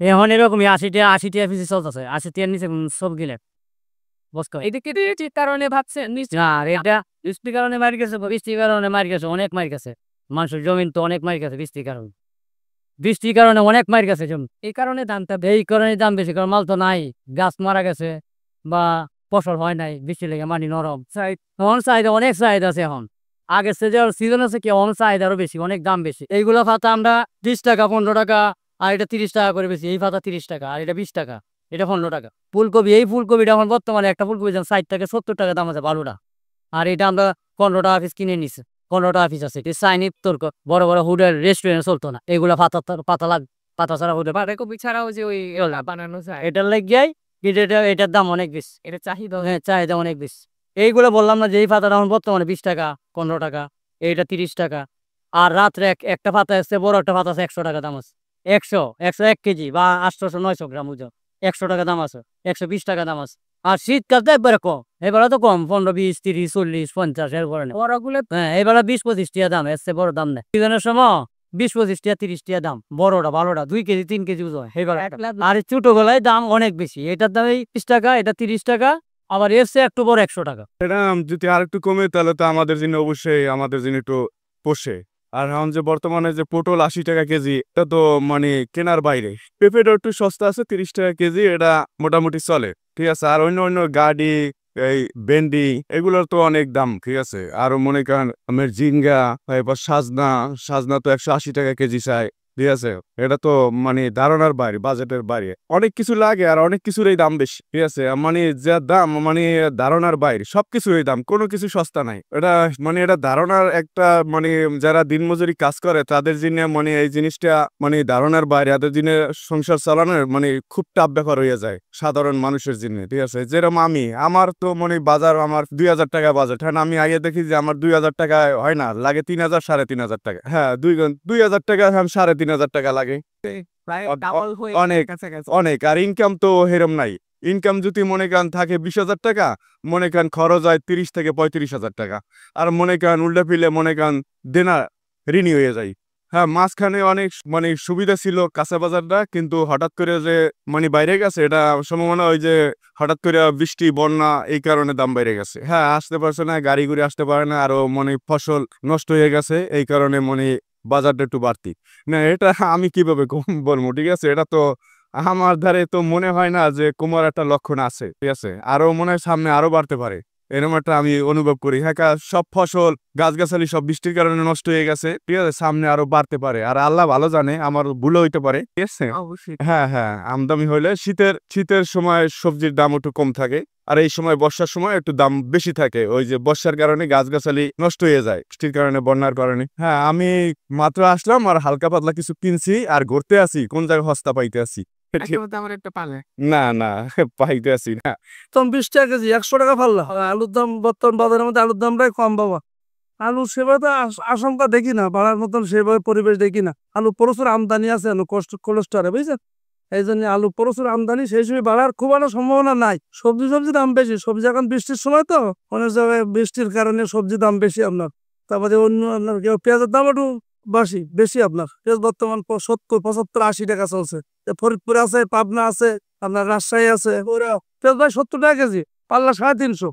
এখন এরকমই ৮০ টাকা পিসি চলতেছে, ৮০ টাকার নিচে সব গিলে বস্তা। এটা কি যে কারণে ভাবছেন না আর এটা বৃষ্টির কারণে মার গেছে, বৃষ্টির কারণে মার গেছে, অনেক মার গেছে মানুষের জমিন, তো অনেক মার গেছে বৃষ্টির কারণে, বৃষ্টির কারণে অনেক মার গেছে জমি। এই কারণে দামটা এই কারণে দাম বেশি, কারণ মাল তো নাই, গাছ মারা গেছে বা ফসল হয় নাই, বৃষ্টি লেগে মাটি নরম। এখন চাহিদা, অনেক চাহিদা আছে এখন, আগের যে সিজন আছে কি, এখন চাহিদা আরো বেশি, অনেক দাম বেশি। এইগুলো পাতা আমরা 30 টাকা 15 টাকা, আর এটা 30 টাকা করে বেশি। এই পাতা 30 টাকা, আর এটা 20 টাকা, এটা 15 টাকা। ফুলকপি, এই ফুলকপিটা এখন বর্তমানে একটা ফুলকপি 60 থেকে 70 টাকা দাম আছে ভালোটা, আর এটা আমরা 15 টাকা পিস কিনে নিছি। 15 টাকা পিস আছে। এটা চাইনিজ তোর বড় বড় হোটেল রেস্টুরেন্ট চলতো না, এগুলা পাতা পাতা লাগ, পাতা ছাড়া হোটেল। বাঁধাকপি ছাড়াও যে ওই বানানো যায়, এটার লেগে কিন্তু এটার দাম অনেক বেশি, এটা চাহিদা। হ্যাঁ চাহিদা অনেক বেশি। এইগুলো বললাম না যে এই পাতাটা এখন বর্তমানে 20 টাকা 15 টাকা, এইটা 30 টাকা। আর রাত্রে একটা পাতা আছে, বড় একটা পাতা আছে 100 টাকা দাম আছে। 100 1 কেজি বা 800 900 গ্রাম ওজন, 100 টাকা দাম আছে, 120 টাকা দাম আছে। আর শীতকাল তো একবারে কম, এবারে তো কম, 15 20 30 40 50 এরপরে নেই। বড়গুলো হ্যাঁ এবারে 20 25 টাকা দাম, এর চেয়ে বড় দাম নেই। সিজনের সময় 20 25 টাকা 30 টাকা দাম, বড়টা ভালোটা 2 কেজি 3 কেজি ওজন এবার। আর ছোট গলায় দাম অনেক বেশি, এটার দাম 30 টাকা, এটা 30 টাকা, আবার এর চেয়ে একটু বড় 100 টাকা। এটা যদি আর একটু কমে তাহলে তো আমাদের জন্য অবশ্যই, আমাদের জন্য একটু পোষে। আর এখন যে বর্তমানে যে পটল 80 টাকা কেজি, এটা তো মানে কেনার বাইরে। পেঁপেটা একটু সস্তা আছে, 30 টাকা কেজি, এটা মোটামুটি চলে, ঠিক আছে। আর অন্য অন্য গাড়ি, এই ভেন্ডি, এগুলোর তো অনেক দাম, ঠিক আছে। আরো মনে করেন আমার ঝিঙ্গা, এবার সাজনা, সাজনা তো 180 টাকা কেজি চাই, ঠিক আছে। এটা তো মানে ধারণার বাইরে, বাজেটের বাইরে। অনেক কিছু লাগে আর অনেক কিছুরই দাম বেশি, ঠিক আছে। মানে যা দাম মানে ধারণার বাইরে, সবকিছুরই দাম, কোনো কিছু সস্তা নাই। এটা মানে এটা ধারণার একটা মানে যারা দিনমজুরি কাজ করে তাদের জন্য মানে এই জিনিসটা মানে ধারণার বাইরে, তাদের জন্য সংসার চালানোর মানে খুব টাফ ব্যাপার হয়ে যায় সাধারণ মানুষের জন্য, ঠিক আছে। যেরকম আমার তো মানে বাজার, আমার 2000 টাকা বাজেট, হ্যাঁ আমি আগে দেখি যে আমার 2000 টাকায় হয় না, লাগে 3000 3500 টাকা। হ্যাঁ 2000 টাকা, 3500 টাকা লাগে। প্রায় অ- ডাবল হয়ে অনেক কাছাকাছি। অনেক। আর ইনকাম তো হেরম নাই। ইনকাম যদি মনে করেন থাকে 20,000 টাকা, মনে করেন খরচ হয় 30 থেকে 35,000 টাকা। আর মনে করেন উল্টা ফিলে মনে করেন দেনা ঋণী হয়ে যায়। হ্যাঁ মাঝখানে অনেক মানে সুবিধা ছিল কাঁচা বাজারটা, কিন্তু হঠাৎ করে যে মানে বাইরে গেছে, এটা সম্ভাবনা ওই যে হঠাৎ করে বৃষ্টি বন্যা, এই কারণে দাম বেড়ে গেছে। হ্যাঁ আসতে পারছে না, গাড়ি ঘুরে আসতে পারে না, আরো মানে ফসল নষ্ট হয়ে গেছে, এই কারণে মানে বাজারটা একটু বাড়তি। না এটা আমি কিভাবে কম বলবো, ঠিক আছে। এটা তো আমার ধারে তো মনে হয় না যে কমার একটা লক্ষণ আছে, ঠিক আছে। আরো মনে হয় সামনে আরো বাড়তে পারে, এরকম একটা আমি অনুভব করি। হ্যাঁ সব ফসল গাছগাছালি সব বৃষ্টির কারণে নষ্ট হয়ে গেছে, ঠিক আছে। সামনে আরো বাড়তে পারে, আর আল্লাহ ভালো জানে, আমার ভুলও হইতে পারে, ঠিক আছে। অবশ্যই। হ্যাঁ হ্যাঁ আমদানি হইলে শীতের শীতের সময় সবজির দাম একটু কম থাকে, আর এই সময় বর্ষার সময় একটু দাম বেশি থাকে। ওই যে বর্ষার কারণে গাছগাছালি নষ্ট হয়ে যায়, বৃষ্টির কারণে, বন্যার কারণে। হ্যাঁ আমি মাত্র আসলাম, আর হালকা পাতলা কিছু কিনছি, আর ঘুরতে আসি কোন জায়গায় সস্তা পাইতে আসি। আমার একটা পালে না না পাইতে আসি না। তখন 20 টাকা কেজি, 100 টাকা ফাললা। আলুর দাম বর্তমান বাজারের মধ্যে আলুর দামটাই কম বাবা। আলু সেভাবে তো আশঙ্কা দেখি না, বাড়ার মতন সেভাবে পরিবেশ দেখি না। আলু প্রচুর আমদানি আছে কোলেস্টোরে, বুঝছেন। এই জন্য আলু প্রচুর আমদানি, সেই সময় বাড়ার খুব একটা সম্ভাবনা নাই। সবজির দাম বেশি, সবজি এখন বৃষ্টির সময় তো অনেক জায়গায় বৃষ্টির কারণে সবজির দাম বেশি আপনার। তারপরে অন্য আপনার পেঁয়াজের দাম একটু বেশি আপনার। পেঁয়াজ বর্তমান 70 75 80 টাকা চলছে। ফরিদপুর আছে, পাবনা আছে, আপনার রাজশাহী আছে, ওরা পেঁয়াজ ভাই 70 টাকা কেজি, পাল্লা 350।